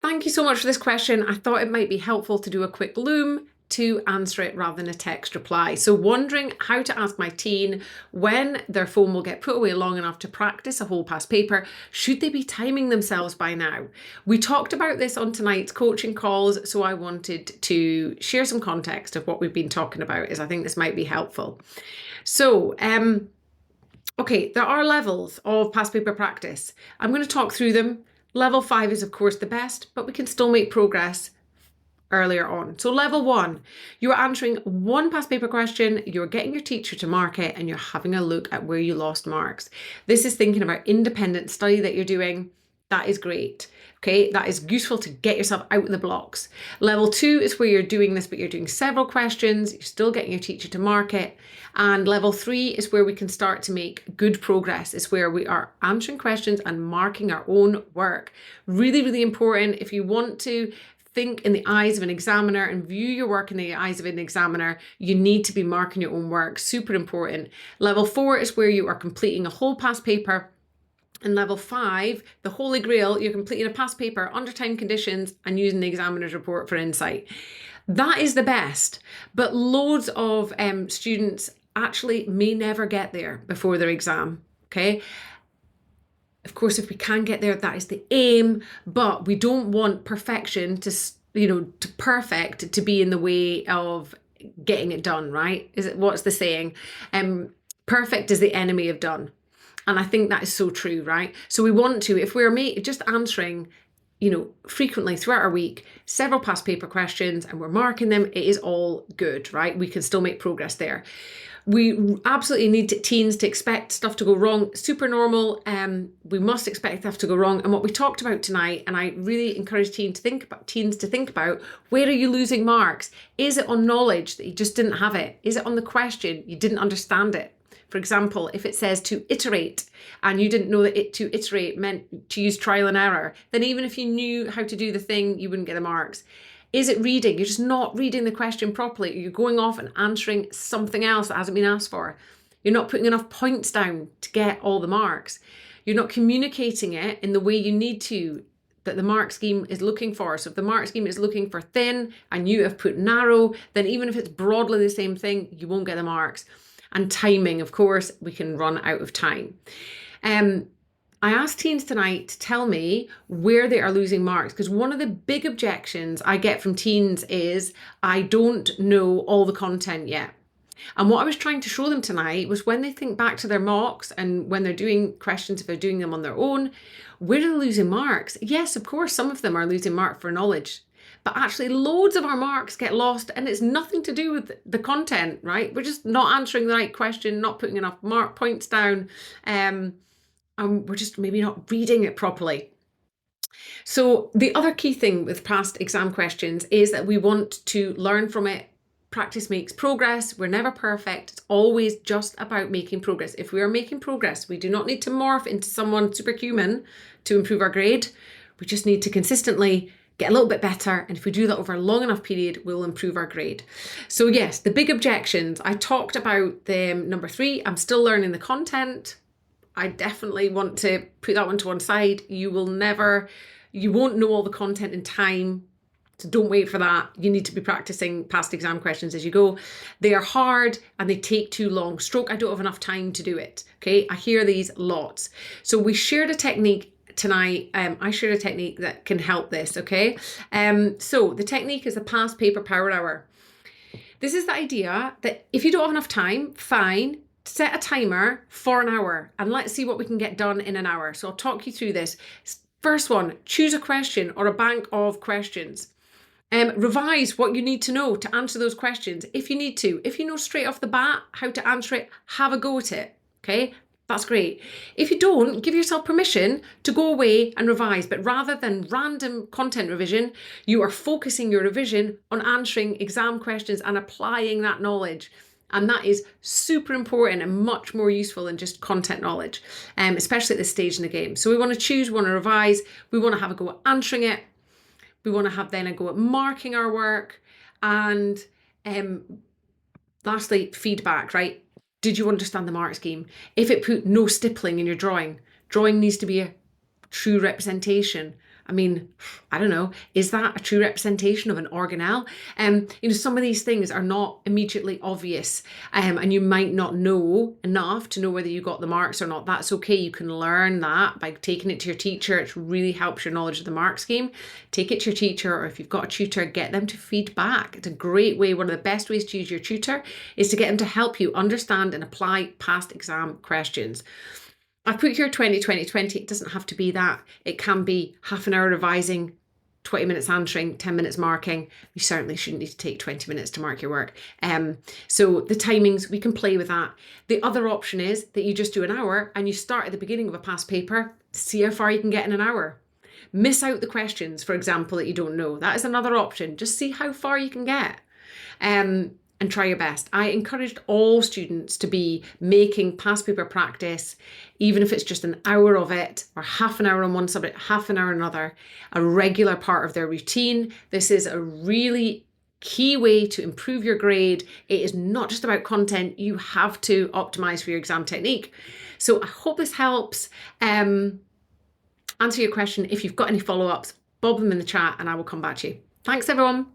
Thank you so much for this question. I thought it might be helpful to do a quick loom to answer it rather than a text reply. So wondering how to ask my teen when their phone will get put away long enough to practice a whole past paper. Should they be timing themselves by now? We talked about this on tonight's coaching calls, so I wanted to share some context of what we've been talking about, as I think this might be helpful. So, okay, there are levels of past paper practice. I'm going to talk through them. Level 5 is, of course, the best, but we can still make progress earlier on. So level 1, you're answering one past paper question, you're getting your teacher to mark it, and you're having a look at where you lost marks. This is thinking about independent study that you're doing. That is great. Okay, that is useful to get yourself out of the blocks. Level 2 is where you're doing this, but you're doing several questions, you're still getting your teacher to mark it. And level 3 is where we can start to make good progress. It's where we are answering questions and marking our own work. Really, really important. If you want to think in the eyes of an examiner and view your work in the eyes of an examiner, you need to be marking your own work. Super important. Level 4 is where you are completing a whole past paper. And level 5, the holy grail, you're completing a past paper under time conditions and using the examiner's report for insight. That is the best, but loads of students actually may never get there before their exam, okay? Of course, if we can get there, that is the aim, but we don't want perfection to perfect to be in the way of getting it done, right? What's the saying? Perfect is the enemy of done. And I think that is so true, right? So we want to, if we're just answering, frequently throughout our week, several past paper questions and we're marking them, it is all good, right? We can still make progress there. We absolutely need teens to expect stuff to go wrong. Super normal. We must expect stuff to go wrong. And what we talked about tonight, and I really encourage teens to think about, where are you losing marks? Is it on knowledge that you just didn't have it? Is it on the question you didn't understand it? For example, if it says to iterate and you didn't know that to iterate meant to use trial and error, then even if you knew how to do the thing, you wouldn't get the marks. Is it reading? You're just not reading the question properly. You're going off and answering something else that hasn't been asked for. You're not putting enough points down to get all the marks. You're not communicating it in the way you need to, that the mark scheme is looking for. So if the mark scheme is looking for thin and you have put narrow, then even if it's broadly the same thing, you won't get the marks. And timing, of course, we can run out of time. I asked teens tonight to tell me where they are losing marks, because one of the big objections I get from teens is, I don't know all the content yet. And what I was trying to show them tonight was, when they think back to their mocks and when they're doing questions, if they're doing them on their own, where are they losing marks? Yes, of course, some of them are losing marks for knowledge. But actually, loads of our marks get lost, and it's nothing to do with the content, right? We're just not answering the right question, not putting enough mark points down, and we're just maybe not reading it properly. So the other key thing with past exam questions is that we want to learn from it. Practice makes progress. We're never perfect. It's always just about making progress. If we are making progress, we do not need to morph into someone superhuman to improve our grade. We just need to consistently get a little bit better, and if we do that over a long enough period, we'll improve our grade. So yes, the big objections, I talked about them. Number 3, I'm still learning the content. I definitely want to put that one to one side. You won't know all the content in time, so don't wait for that. You need to be practicing past exam questions as you go. They are hard and they take too long. Stroke, I don't have enough time to do it. Okay, I hear these lots. So we shared a technique tonight. I shared a technique that can help this, okay? So the technique is the past paper power hour. This is the idea that if you don't have enough time, fine, set a timer for an hour and let's see what we can get done in an hour. So I'll talk you through this. First one, choose a question or a bank of questions. Revise what you need to know to answer those questions if you need to. If you know straight off the bat how to answer it, have a go at it, okay? That's great. If you don't, give yourself permission to go away and revise, but rather than random content revision, you are focusing your revision on answering exam questions and applying that knowledge. And that is super important and much more useful than just content knowledge, especially at this stage in the game. So we want to choose, we want to revise, we want to have a go at answering it, we want to have then a go at marking our work, and lastly, feedback, right? Did you understand the mark scheme? If it put no stippling in your drawing needs to be a true representation. I mean, I don't know, is that a true representation of an organelle? Some of these things are not immediately obvious, and you might not know enough to know whether you got the marks or not. That's okay. You can learn that by taking it to your teacher. It really helps your knowledge of the mark scheme. Take it to your teacher, or if you've got a tutor, get them to feed back. It's a great way. One of the best ways to use your tutor is to get them to help you understand and apply past exam questions. I've put here 20. It doesn't have to be that. It can be half an hour revising, 20 minutes answering, 10 minutes marking. You certainly shouldn't need to take 20 minutes to mark your work. So the timings, we can play with that. The other option is that you just do an hour and you start at the beginning of a past paper, see how far you can get in an hour. Miss out the questions, for example, that you don't know. That is another option. Just see how far you can get. And try your best. I encouraged all students to be making past paper practice, even if it's just an hour of it, or half an hour on one subject, half an hour on another, a regular part of their routine. This is a really key way to improve your grade. It is not just about content. You have to optimize for your exam technique. So I hope this helps answer your question. If you've got any follow-ups, bob them in the chat and I will come back to you. Thanks, everyone.